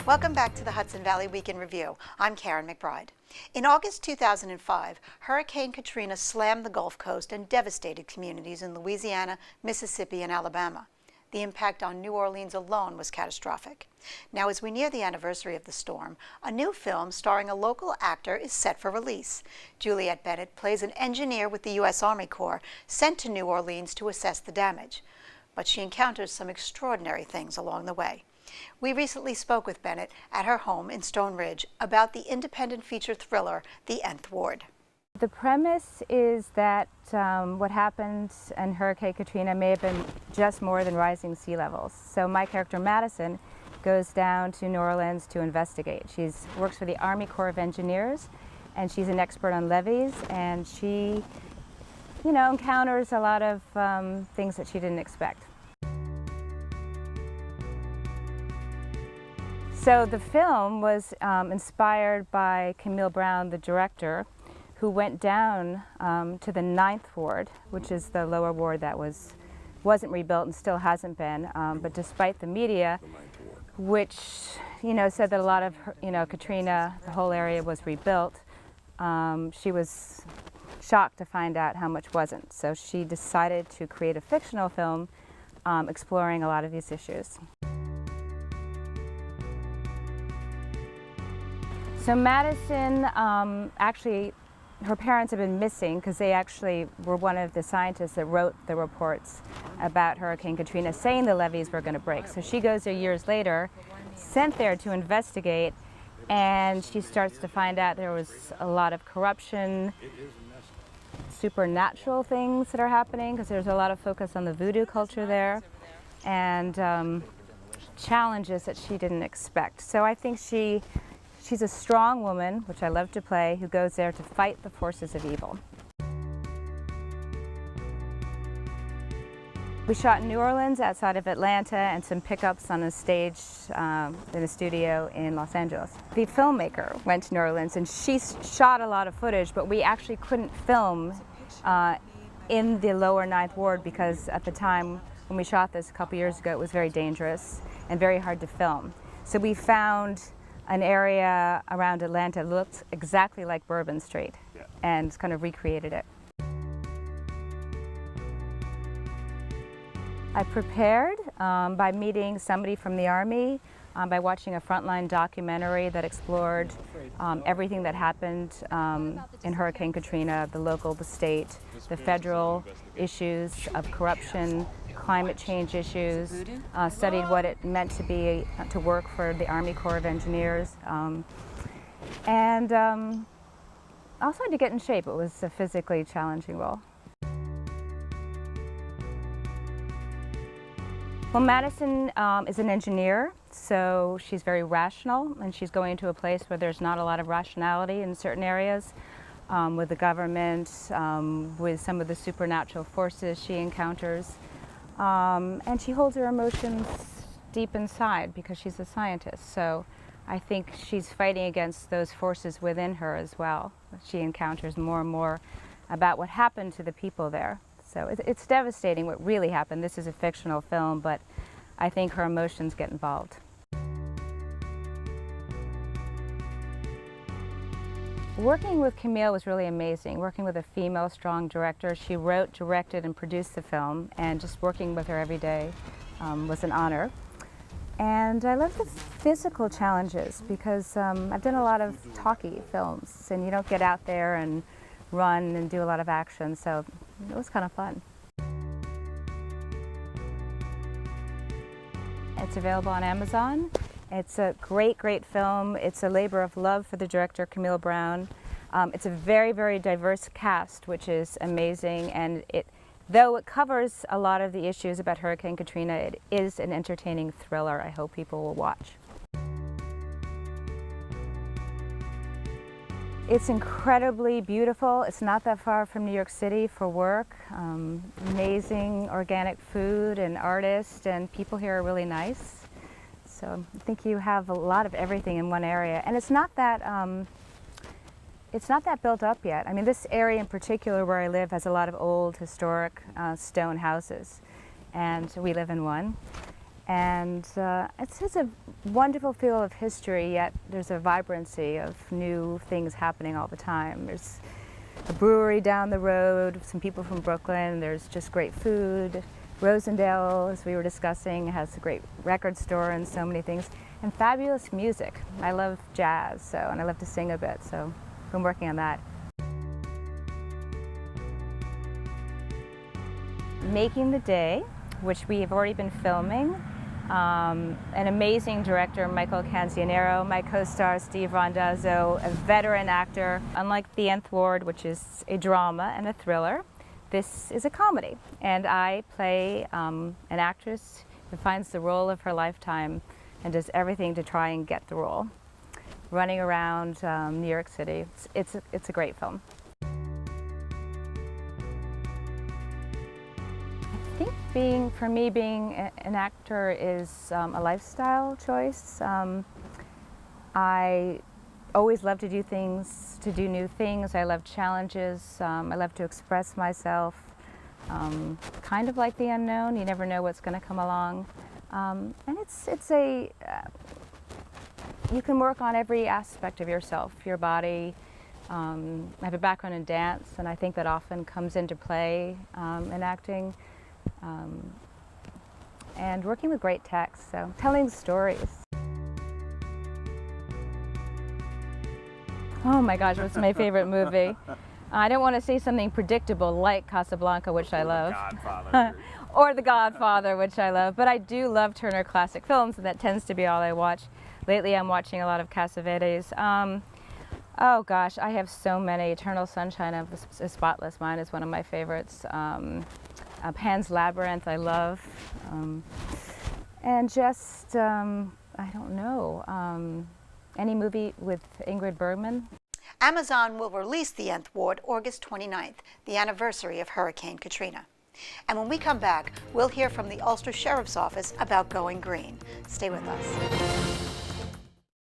Welcome back to the Hudson Valley Week in Review. I'm Karen McBride. In August 2005, Hurricane Katrina slammed the Gulf Coast and devastated communities in Louisiana, Mississippi, and Alabama. The impact on New Orleans alone was catastrophic. Now, as we near the anniversary of the storm, a new film starring a local actor is set for release. Juliette Bennett plays an engineer with the U.S. Army Corps sent to New Orleans to assess the damage. But she encounters some extraordinary things along the way. We recently spoke with Bennett at her home in Stone Ridge about the independent feature thriller, The Nth Ward. The premise is that what happened in Hurricane Katrina may have been just more than rising sea levels. So my character Madison goes down to New Orleans to investigate. She works for the Army Corps of Engineers, and she's an expert on levees, and she, encounters a lot of things that she didn't expect. So the film was inspired by Camille Brown, the director, who went down to the 9th Ward, which is the lower ward that wasn't rebuilt and still hasn't been. But despite the media, which said that a lot of Katrina, the whole area was rebuilt, she was shocked to find out how much wasn't. So she decided to create a fictional film exploring a lot of these issues. So Madison, actually, her parents have been missing because they actually were one of the scientists that wrote the reports about Hurricane Katrina saying the levees were going to break. So she goes there years later, sent there to investigate, and she starts to find out there was a lot of corruption, supernatural things that are happening because there's a lot of focus on the voodoo culture there, and challenges that she didn't expect. So I think she's a strong woman, which I love to play, who goes there to fight the forces of evil. We shot in New Orleans, outside of Atlanta, and some pickups on a stage in a studio in Los Angeles. The filmmaker went to New Orleans, and she shot a lot of footage, but we actually couldn't film in the lower 9th Ward because at the time when we shot this a couple years ago, it was very dangerous and very hard to film. So we found an area around Atlanta looked exactly like Bourbon Street, and kind of recreated it. I prepared by meeting somebody from the Army, by watching a frontline documentary that explored everything that happened in Hurricane Katrina, the local, the state, the federal issues of corruption, climate change issues, studied what it meant to work for the Army Corps of Engineers, and also had to get in shape. It was a physically challenging role. Well, Madison is an engineer, so she's very rational, and she's going to a place where there's not a lot of rationality in certain areas, with the government, with some of the supernatural forces she encounters. And she holds her emotions deep inside because she's a scientist. So I think she's fighting against those forces within her as well. She encounters more and more about what happened to the people there. So it's devastating what really happened. This is a fictional film, but I think her emotions get involved. Working with Camille was really amazing. Working with a female, strong director. She wrote, directed, and produced the film, and just working with her every day was an honor. And I love the physical challenges because I've done a lot of talkie films, and you don't get out there and run and do a lot of action, so it was kind of fun. It's available on Amazon. It's a great, great film. It's a labor of love for the director, Camille Brown. It's a very, very diverse cast, which is amazing. And though it covers a lot of the issues about Hurricane Katrina, it is an entertaining thriller I hope people will watch. It's incredibly beautiful. It's not that far from New York City for work. Amazing organic food and artists, and people here are really nice. So I think you have a lot of everything in one area, and it's not that built up yet. I mean, this area in particular where I live has a lot of old historic stone houses, and we live in one. And it's just a wonderful feel of history, yet there's a vibrancy of new things happening all the time. There's a brewery down the road, some people from Brooklyn, there's just great food. Rosendale, as we were discussing, has a great record store and so many things. And fabulous music. I love jazz, and I love to sing a bit, so I've been working on that. Making the Day, which we have already been filming. An amazing director, Michael Canzionero, my co-star Steve Randazzo, a veteran actor. Unlike the Nth Ward, which is a drama and a thriller, this is a comedy. And I play an actress who finds the role of her lifetime and does everything to try and get the role. Running around New York City, it's a great film. I think for me, being an actor is a lifestyle choice. I always love to do things, to do new things. I love challenges. I love to express myself. Kind of like the unknown. You never know what's going to come along. And you can work on every aspect of yourself, your body. I have a background in dance, and I think that often comes into play in acting. And working with great text, so telling stories. Oh my gosh, what's my favorite movie? I don't want to say something predictable like Casablanca, which I love. Godfather. Or The Godfather, which I love. But I do love Turner Classic Films, and that tends to be all I watch. Lately I'm watching a lot of Cassavetes. Oh gosh, I have so many. Eternal Sunshine of the Spotless Mind is one of my favorites. Pan's Labyrinth I love. And just, I don't know, any movie with Ingrid Bergman. Amazon will release the Nth Ward August 29th, the anniversary of Hurricane Katrina. And when we come back, we'll hear from the Ulster Sheriff's Office about going green. Stay with us.